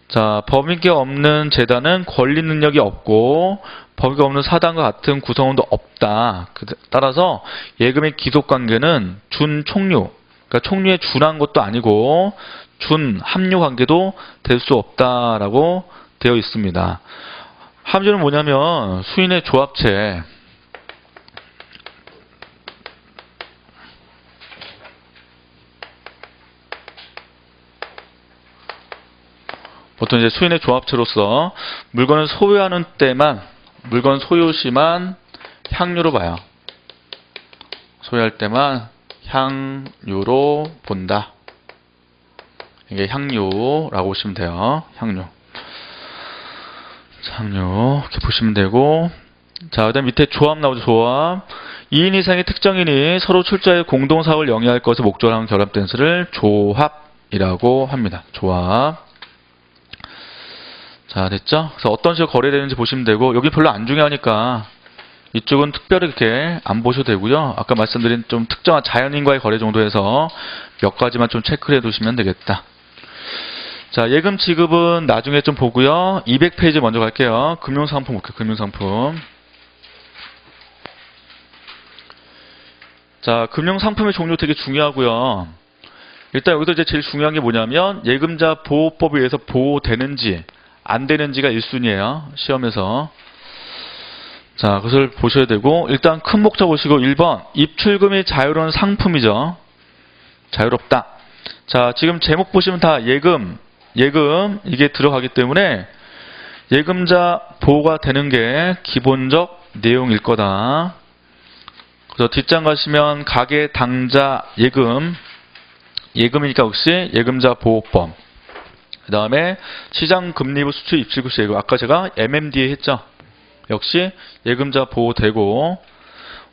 S1: 자, 법인격 없는 재단은 권리 능력이 없고 법인격 없는 사단과 같은 구성원도 없다. 따라서 예금의 기속관계는 준총류, 그러니까 총류에 준한 것도 아니고 준 합류 관계도 될 수 없다라고 되어 있습니다. 합류는 뭐냐면 수인의 조합체, 보통 이제 수인의 조합체로서 물건을 소유하는 때만, 물건 소유 시만 향유로 봐요. 소유할 때만 향유로 본다. 이게 향유라고 보시면 돼요. 향유. 향유 이렇게 보시면 되고, 자, 그다음 밑에 조합 나오죠. 조합. 2인 이상의 특정인이 서로 출자의 공동사업을 영위할 것을 목적으로 하는 결합된 수를 조합이라고 합니다. 조합. 자, 됐죠? 그래서 어떤 식으로 거래되는지 보시면 되고, 여기 별로 안 중요하니까 이쪽은 특별히 이렇게 안 보셔도 되고요. 아까 말씀드린 좀 특정한 자연인과의 거래 정도에서 몇 가지만 좀 체크를 해두시면 되겠다. 자, 예금 지급은 나중에 좀 보고요. 200페이지 먼저 갈게요. 금융상품 볼게요. 금융상품. 자, 금융상품의 종류 되게 중요하고요. 일단 여기서 이제 제일 중요한 게 뭐냐면 예금자 보호법에 의해서 보호되는지 안 되는지가 1순위예요. 시험에서. 자, 그것을 보셔야 되고, 일단 큰 목적 보시고 1번 입출금이 자유로운 상품이죠. 자유롭다. 자, 지금 제목 보시면 다 예금 이게 들어가기 때문에 예금자 보호가 되는 게 기본적 내용일 거다. 그래서 뒷장 가시면 가계 당자 예금이니까 역시 예금자 보호법. 그 다음에 시장금리부 수출 입출구시 예금. 아까 제가 MMDA 했죠. 역시 예금자 보호되고,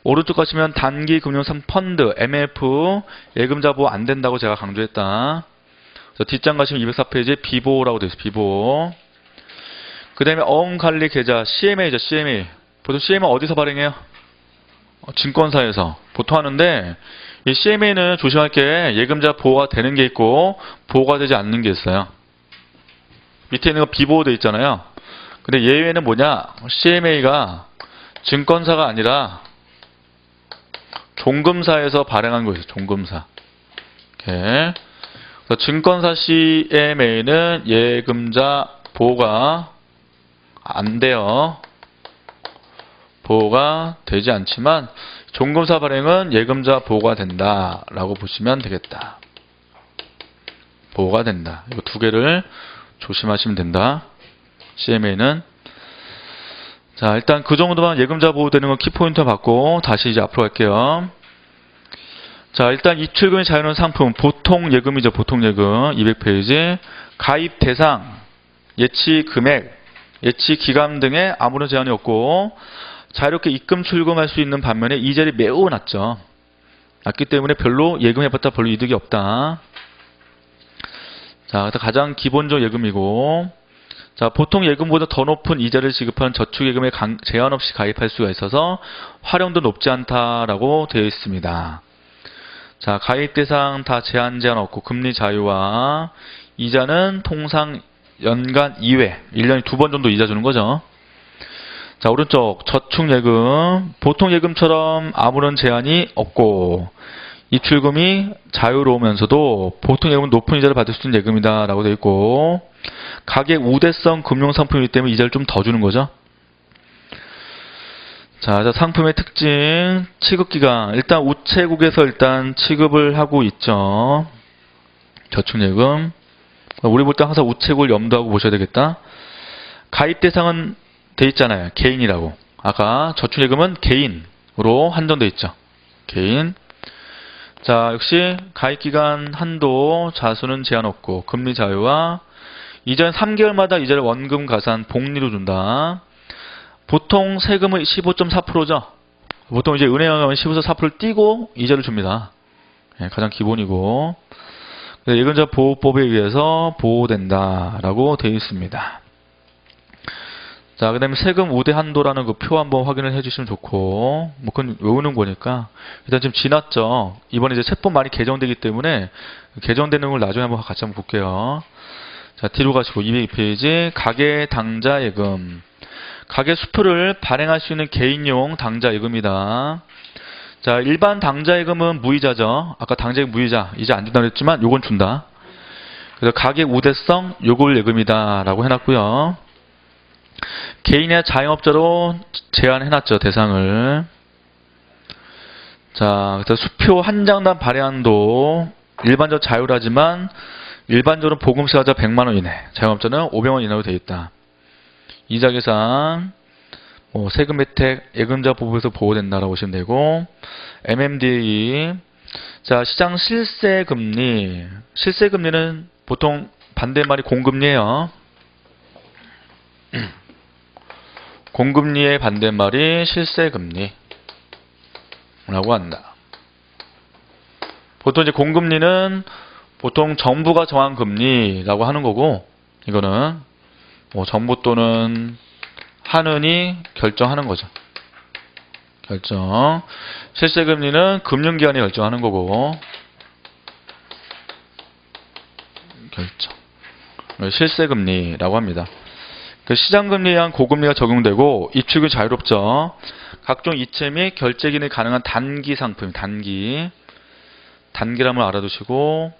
S1: 오른쪽 가시면 단기금융상 펀드 MF 예금자 보호 안 된다고 제가 강조했다. 그래서 뒷장 가시면 204페이지에 비보라고 되어 있어요. 비보. 그 다음에 어음관리 계좌 CMA죠. CMA. 보통 CMA 어디서 발행해요? 증권사에서 보통 하는데, 이 CMA는 조심할 게 예금자 보호가 되는 게 있고 보호가 되지 않는 게 있어요. 밑에 있는 거 비보호 되어 있잖아요. 근데 예외는 뭐냐? CMA가 증권사가 아니라 종금사에서 발행한 거예요. 종금사. 이렇게. 그래서 증권사 CMA는 예금자 보호가 안 돼요. 보호가 되지 않지만 종금사 발행은 예금자 보호가 된다라고 보시면 되겠다. 보호가 된다. 이거 두 개를 조심하시면 된다. CMA는. 자, 일단 그 정도만 예금자 보호되는 건 키포인트 받고 다시 이제 앞으로 갈게요. 자, 일단 입출금이 자유로운 상품 보통 예금이죠. 보통 예금 200페이지. 가입 대상, 예치 금액, 예치 기간 등에 아무런 제한이 없고 자유롭게 입금 출금할 수 있는 반면에 이자율이 매우 낮죠. 낮기 때문에 별로 예금해봤자 별로 이득이 없다. 자, 가장 기본적 예금이고, 자, 보통 예금보다 더 높은 이자를 지급하는 저축예금에 제한 없이 가입할 수가 있어서 활용도 높지 않다라고 되어 있습니다. 자, 가입 대상 다 제한 없고 금리 자유와 이자는 통상 연간 2회, 1년에 2번 정도 이자 주는 거죠. 자, 오른쪽 저축예금, 보통 예금처럼 아무런 제한이 없고 입출금이 자유로우면서도 보통 예금은 높은 이자를 받을 수 있는 예금이다 라고 되어 있고, 가계 우대성 금융상품이기 때문에 이자를 좀 더 주는 거죠. 자, 상품의 특징, 취급기간. 일단 우체국에서 일단 취급을 하고 있죠. 저축예금. 우리 볼 때 항상 우체국을 염두하고 보셔야 되겠다. 가입 대상은 돼 있잖아요. 개인이라고. 아까 저축예금은 개인으로 한정돼 있죠. 개인. 자, 역시 가입기간 한도, 자수는 제한 없고 금리 자유와 이자는 3개월마다 이자를 원금 가산 복리로 준다. 보통 세금은 15.4%죠. 보통 이제 은행에 가면 15.4%를 띄고 이자를 줍니다. 네, 가장 기본이고, 예금자 보호법에 의해서 보호된다라고 되어 있습니다. 자, 그 다음에 세금 우대 한도라는 그 표 한번 확인을 해주시면 좋고, 뭐 그건 외우는 거니까 일단 지금 지났죠. 이번에 이제 세법 많이 개정되기 때문에 개정되는 걸 나중에 한번 같이 한번 볼게요. 자, 뒤로 가시고 202페이지 가계 당자 예금. 가계 수표를 발행할 수 있는 개인용 당자 예금이다. 자, 일반 당자 예금은 무이자죠. 아까 당자 예금 무이자, 이자 안 준다고 했지만 요건 준다. 그래서 가계 우대성 요걸 예금이다라고 해놨고요. 개인이나 자영업자로 제한해놨죠, 대상을. 자, 그래서 수표 한 장당 발행한도 일반적으로 자율하지만 일반적으로 보금시가자 100만원 이내, 자영업자는 500원 이내로 되어 있다. 이자 계산, 세금 혜택, 예금자 보호에서 보호된다라고 보시면 되고, MMDA, 자, 시장 실세금리. 실세금리는 보통 반대말이 공금리예요. 공금리의 반대말이 실세금리라고 한다. 보통 이제 공금리는 보통 정부가 정한 금리라고 하는 거고, 이거는 뭐 정부 또는 한은이 결정하는 거죠. 결정. 실세금리는 금융기관이 결정하는 거고, 결정. 실세금리라고 합니다. 그 시장금리에 의한 고금리가 적용되고 입출이 자유롭죠. 각종 이체 및 결제 기능이 가능한 단기 상품, 단기람을 알아두시고,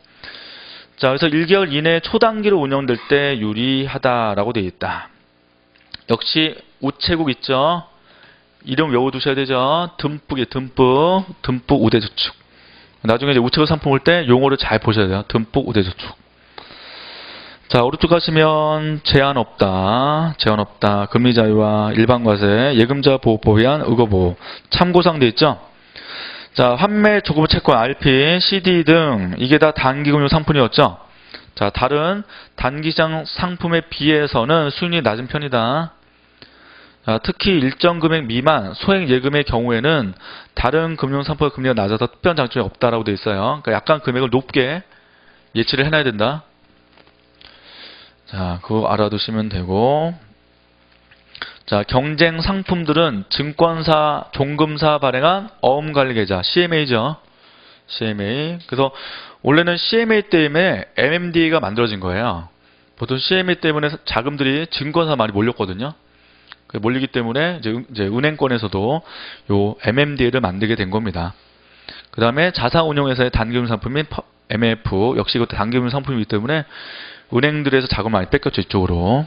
S1: 자, 그래서 1개월 이내에 초단기로 운영될 때 유리하다라고 되어 있다. 역시 우체국 있죠. 이름 외워두셔야 되죠. 듬뿍 우대저축. 나중에 이제 우체국 상품 올 때 용어를 잘 보셔야 돼요. 듬뿍 우대저축. 자, 오른쪽 가시면 제한 없다. 금리 자유화, 일반과세, 예금자 보호법에 의한 의거보호. 참고사항 되어 있죠. 자, 환매 조금 채권, RP, CD 등 이게 다 단기금융 상품이었죠. 자, 다른 단기시장 상품에 비해서는 수익률이 낮은 편이다. 자, 특히 일정 금액 미만 소액 예금의 경우에는 다른 금융상품의 금리가 낮아서 특별한 장점이 없다라고 되어 있어요. 그러니까 약간 금액을 높게 예치를 해놔야 된다. 자, 그거 알아두시면 되고. 자, 경쟁 상품들은 증권사, 종금사 발행한 어음관리계좌, CMA죠. CMA. 그래서 원래는 CMA 때문에 MMDA가 만들어진 거예요. 보통 CMA 때문에 자금들이 증권사 많이 몰렸거든요. 몰리기 때문에 이제 은행권에서도 요 MMDA를 만들게 된 겁니다. 그 다음에 자산운용회사의 단기금융 상품인 MF, 역시 이것도 단기금융 상품이기 때문에 은행들에서 자금을 많이 뺏겼죠, 이쪽으로.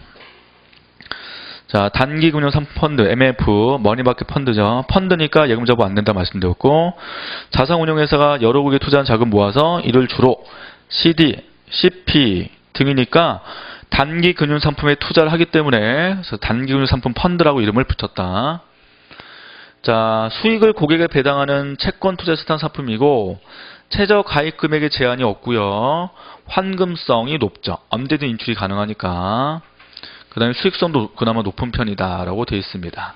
S1: 자, 단기금융 상품 펀드, MF, 머니마켓 펀드죠. 펀드니까 예금자 보호 안 된다 말씀드렸고, 자산운용회사가 여러 국에 투자한 자금 모아서 이를 주로 CD, CP 등이니까 단기금융상품에 투자를 하기 때문에 그래서 단기금융상품 펀드라고 이름을 붙였다. 자, 수익을 고객에 배당하는 채권 투자 수단 상품이고 최저 가입 금액의 제한이 없고요. 환금성이 높죠. 언제든 인출이 가능하니까. 그 다음에 수익성도 그나마 높은 편이다라고 되어 있습니다.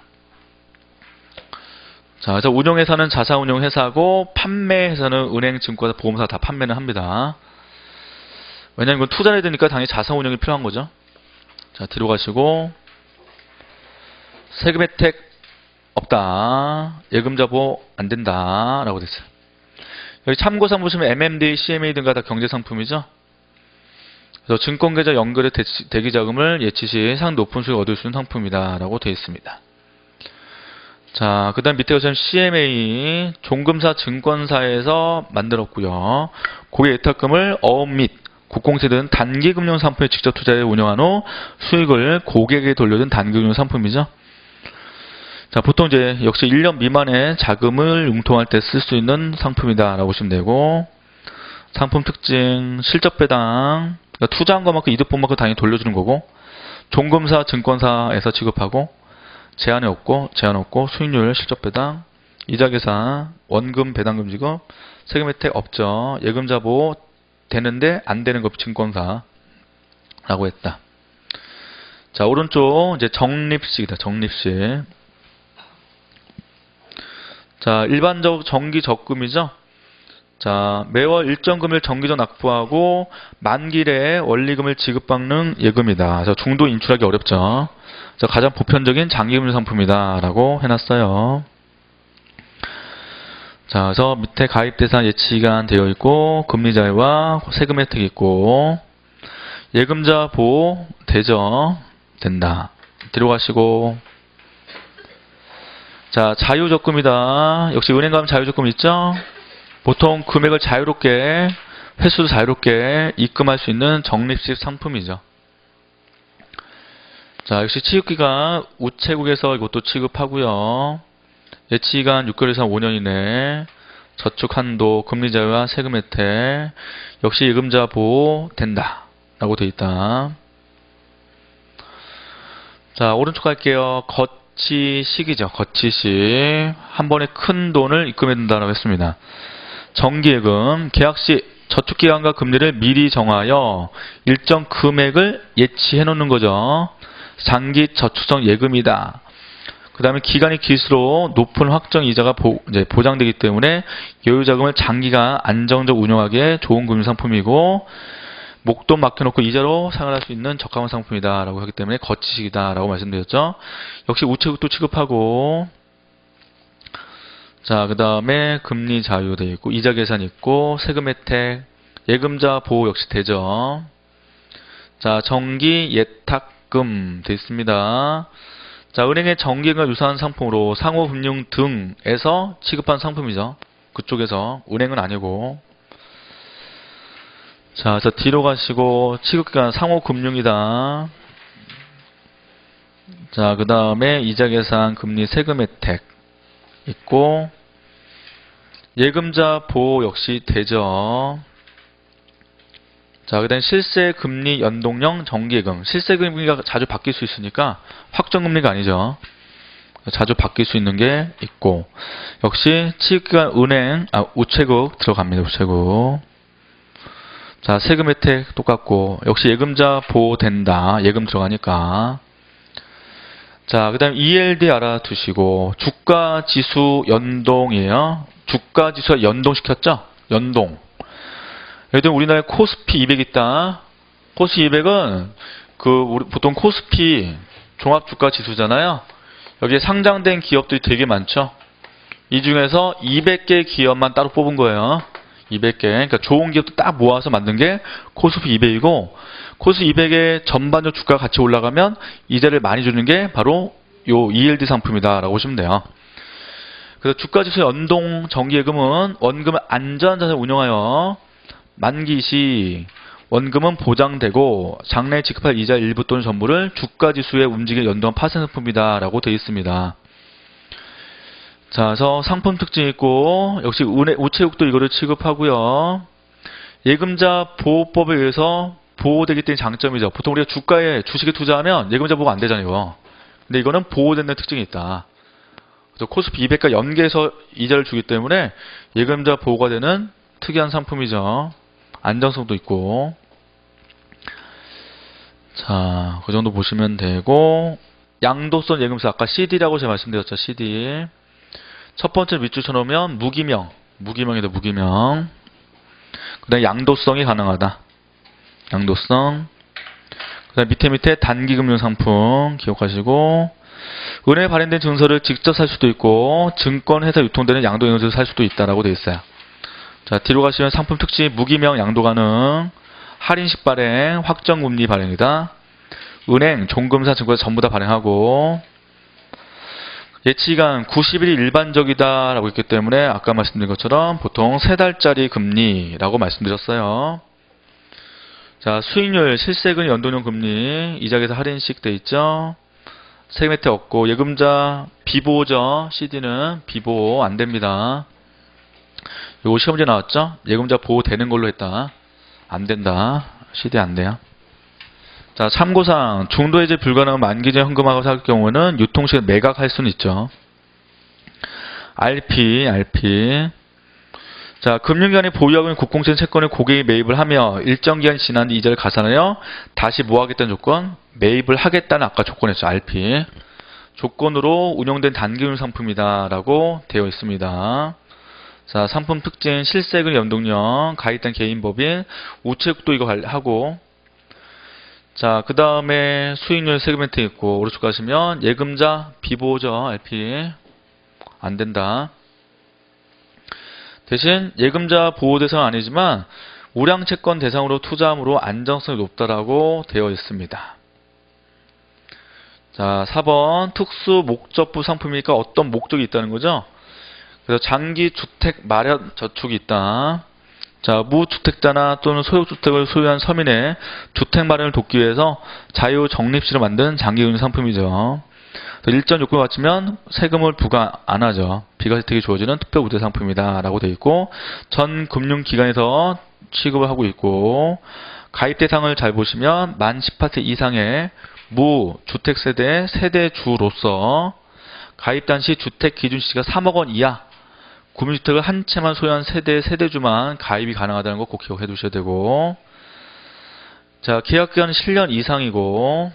S1: 자, 그래서 운용회사는 자산운용회사고 판매회사는 은행, 증권사, 보험사 다 판매는 합니다. 왜냐하면 이건 투자를 해야 되니까 당연히 자산운용이 필요한 거죠. 자, 뒤로 가시고 세금 혜택 없다. 예금자 보호 안 된다 라고 됐어요. 여기 참고사항 보시면 MMD, CMA 등과 다 경제상품이죠. 그래서 증권계좌 연결의 대기자금을 예치 시 상당 높은 수익을 얻을 수 있는 상품이다 라고 되어 있습니다. 자, 그 다음 밑에 보시면 CMA, 종금사 증권사에서 만들었고요. 고객 예탁금을 어음 및 국공세 등 단기금융 상품에 직접 투자해 운영한 후 수익을 고객에게 돌려준 단기금융 상품이죠. 자, 보통 이제 역시 1년 미만의 자금을 융통할 때 쓸 수 있는 상품이다 라고 보시면 되고, 상품 특징, 실적 배당, 그러니까 투자한 것만큼 이득 본 만큼 당연히 돌려주는 거고, 종금사, 증권사에서 지급하고, 제한 없고, 수익률, 실적 배당, 이자 계산, 원금, 배당금 지급, 세금 혜택 없죠. 예금자 보호 되는데 안 되는 것 증권사라고 했다. 자, 오른쪽 이제 적립식이다. 적립식. 자, 일반적 정기 적금이죠. 자, 매월 일정 금액을 정기적 납부하고 만기에 원리금을 지급받는 예금이다. 그래서 중도 인출하기 어렵죠. 자, 가장 보편적인 장기금융 상품이다라고 해놨어요. 자, 그래서 밑에 가입 대상 예치기간 되어 있고 금리 자유와 세금 혜택이 있고 예금자 보호 되죠. 된다. 뒤로 가시고. 자, 자유적금이다. 역시 은행 가면 자유적금 있죠? 보통 금액을 자유롭게, 횟수도 자유롭게 입금할 수 있는 적립식 상품이죠. 자, 역시 취급기간 우체국에서 이것도 취급하고요. 예치기간 6개월에서 5년 이내, 저축 한도, 금리 자유와 세금 혜택, 역시 예금자 보호 된다 라고 되어 있다. 자, 오른쪽 갈게요. 거치식이죠. 거치식. 한 번에 큰 돈을 입금해 둔다라고 했습니다. 정기예금, 계약 시 저축기간과 금리를 미리 정하여 일정 금액을 예치해 놓는 거죠. 장기 저축성 예금이다. 그 다음에 기간이 길수록 높은 확정 이자가 보장되기 때문에 여유자금을 장기간 안정적 운용하기에 좋은 금융상품이고, 목돈 맡겨놓고 이자로 사용할 수 있는 저가형 상품이다 라고 하기 때문에 거치식이다 라고 말씀드렸죠. 역시 우체국도 취급하고, 자, 그 다음에 금리 자유 되어 있고, 이자 계산 있고, 세금 혜택, 예금자 보호 역시 되죠. 자, 정기 예탁금 되어 있습니다. 자, 은행의 정기예금과 유사한 상품으로 상호금융 등에서 취급한 상품이죠. 그쪽에서, 은행은 아니고. 자, 그래서 뒤로 가시고, 취급기간 상호금융이다. 자, 그 다음에 이자 계산, 금리, 세금 혜택 있고, 예금자 보호 역시 되죠. 자, 그 다음에 실세금리 연동형 정기예금. 실세금리가 자주 바뀔 수 있으니까 확정금리가 아니죠. 자주 바뀔 수 있는 게 있고, 역시 취급기간 은행, 우체국 들어갑니다. 우체국. 자, 세금 혜택 똑같고, 역시 예금자 보호된다. 예금 들어가니까. 자, 그 다음에 ELD 알아두시고, 주가지수 연동이에요. 주가지수가 연동시켰죠? 연동. 예를 들면 우리나라에 코스피 200 있다. 코스피 200은 우리 보통 코스피 종합주가지수잖아요. 여기에 상장된 기업들이 되게 많죠. 이 중에서 200개 기업만 따로 뽑은 거예요. 200개. 그러니까 좋은 기업도 딱 모아서 만든 게 코스피 200이고, 코스피 200의 전반적 주가가 같이 올라가면 이자를 많이 주는 게 바로 요 ELD 상품이다라고 보시면 돼요. 그래서 주가지수 연동 정기예금은 원금을 안전한 자산을 운용하여 만기 시 원금은 보장되고 장래에 지급할 이자 일부 또는 전부를 주가지수에 움직일 연동한 파생상품이다라고 되어 있습니다. 자, 그래서 상품 특징이 있고, 역시 우체국도 이거를 취급하고요. 예금자 보호법에 의해서 보호되기 때문에 장점이죠. 보통 우리가 주식에 투자하면 예금자 보호가 안 되잖아요. 근데 이거는 보호된다는 특징이 있다. 그래서 코스피 200과 연계해서 이자를 주기 때문에 예금자 보호가 되는 특이한 상품이죠. 안정성도 있고. 자, 그 정도 보시면 되고, 양도성 예금자 아까 CD라고 제가 말씀드렸죠. CD. 첫 번째 밑줄 쳐놓으면 무기명이다. 무기명. 그 다음에 양도성이 가능하다. 양도성. 그 다음에 밑에 단기금융상품 기억하시고, 은행에 발행된 증서를 직접 살 수도 있고 증권회사 유통되는 양도인증서를 살 수도 있다라고 되어 있어요. 자, 뒤로 가시면 상품 특징 무기명 양도 가능, 할인식 발행, 확정금리 발행이다. 은행, 종금사 증권에서 전부 다 발행하고, 예치기간 90일이 일반적이다 라고 했기 때문에 아까 말씀드린 것처럼 보통 3달짜리 금리라고 말씀드렸어요. 자, 수익률, 실세금 연동형 금리, 이자계산 할인식 돼 있죠. 세금 혜택 없고, 예금자 비보호죠. CD는 비보호 안 됩니다. 요거 시험 문제 나왔죠? 예금자 보호되는 걸로 했다. 안 된다. CD 안 돼요. 자, 참고사항. 중도해지 불가능한 만기 전 현금화가 살 경우는 유통시에 매각할 수는 있죠. RP. 자, 금융기관이 보유하고 있는 국공채 채권을 고객이 매입을 하며 일정 기간이 지난 뒤 이자를 가산하여 다시 모아하겠다는 조건, 매입을 하겠다는 아까 조건이었죠. RP. 조건으로 운용된 단기금융 상품이다 라고 되어 있습니다. 자, 상품 특징, 실세금 연동형, 가입된 개인법인, 우체국도 이거 하고, 자, 그 다음에 수익률 세금 혜택 있고, 오른쪽 가시면 예금자 비보호죠. RP. 안 된다. 대신 예금자 보호 대상은 아니지만 우량채권 대상으로 투자함으로 안정성이 높다라고 되어 있습니다. 자, 4번 특수 목적부 상품이니까 어떤 목적이 있다는 거죠. 그래서 장기 주택 마련 저축이 있다. 자, 무주택자나 또는 소유주택을 소유한 서민의 주택 마련을 돕기 위해서 자유 적립시를 만든 장기금융 상품이죠. 일정 요건을 갖추면 세금을 부과 안 하죠. 비과세 혜택이 주어지는 특별 우대 상품이다 라고 되어 있고, 전 금융기관에서 취급을 하고 있고, 가입 대상을 잘 보시면 만 18세 이상의 무주택세대 세대주로서 가입 당시 주택 기준시가 3억 원 이하, 구민주택을 한 채만 소유한 세대주만 가입이 가능하다는 거 꼭 기억해 두셔야 되고, 자, 계약기간은 7년 이상이고,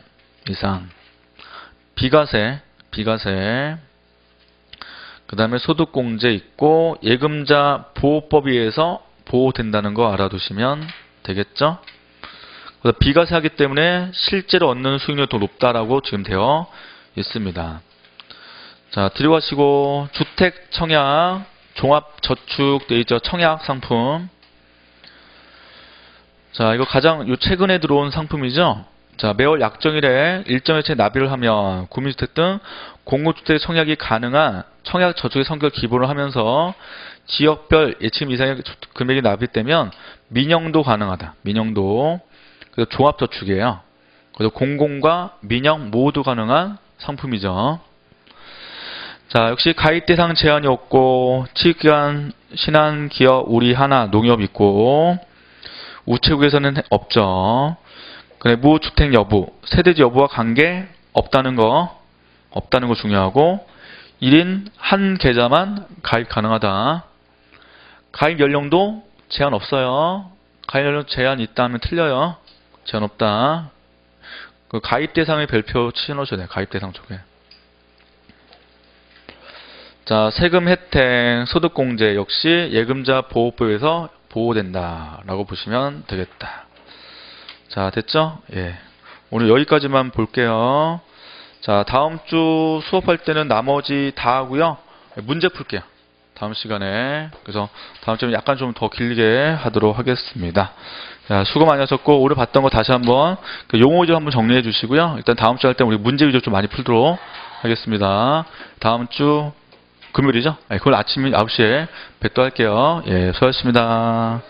S1: 비과세, 그 다음에 소득공제 있고, 예금자 보호법에 의해서 보호된다는 거 알아두시면 되겠죠? 그래서 비과세 하기 때문에 실제로 얻는 수익률이 더 높다라고 지금 되어 있습니다. 자, 뒤로 가시고, 주택 청약, 종합저축 돼 있죠? 청약 상품. 자, 이거 가장 요 최근에 들어온 상품이죠? 자, 매월 약정일에 일정 일체 나비를 하면 구민주택 등 공공주택 청약이 가능한 청약 저축의 성격을 기본으로 하면서 지역별 예치금 이상의 금액이 납입되면 민영도 가능하다. 민영도. 그래서 종합저축이에요. 그래서 공공과 민영 모두 가능한 상품이죠. 자, 역시 가입 대상 제한이 없고 취득기간 신한기업, 우리하나, 농협 있고 우체국에서는 없죠. 무주택 여부, 세대주 여부와 관계 없다는 거 중요하고 1인 한 계좌만 가입 가능하다. 가입 연령도 제한 없어요. 가입 연령 제한 있다면 틀려요. 제한 없다. 그 가입 대상의 별표 치놓으셔야 돼요. 가입 대상 쪽에. 자, 세금 혜택, 소득공제 역시 예금자 보호법에서 보호된다 라고 보시면 되겠다. 자, 됐죠? 예. 오늘 여기까지만 볼게요. 자, 다음 주 수업할 때는 나머지 다 하고요. 문제 풀게요. 다음 시간에. 그래서 다음 주에 약간 좀 더 길게 하도록 하겠습니다. 자, 수고 많이 하셨고 오늘 봤던 거 다시 한번 용어 위주로 한번 정리해 주시고요. 일단 다음 주 할 때 우리 문제 위주로 좀 많이 풀도록 하겠습니다. 다음 주 금요일이죠? 그걸 아침 9시에 뵙도록 할게요. 예, 수고하셨습니다.